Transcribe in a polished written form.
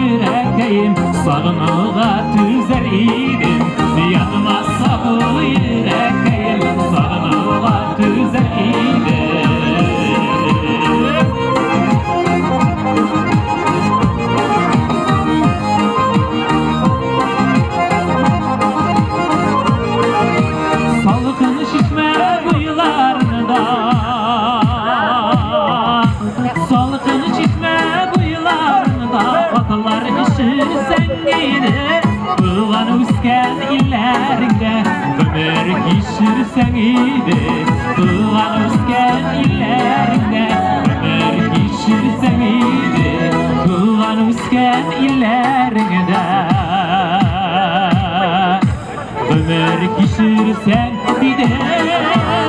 yüreğim, sağınığa tüzer idim. Yanmazsa bu yüreğim, sağınığa tüzer idim. Salkın şişme kuyularında, salkın şişme kuyularında atlar işirsen giydi. Kılan üsken illerinde ömür geçirsen iyiydi. Kılan üsken illerinde ömür geçirsen iyiydi. Kılan üsken illerinde ömür geçirsen iyiydi.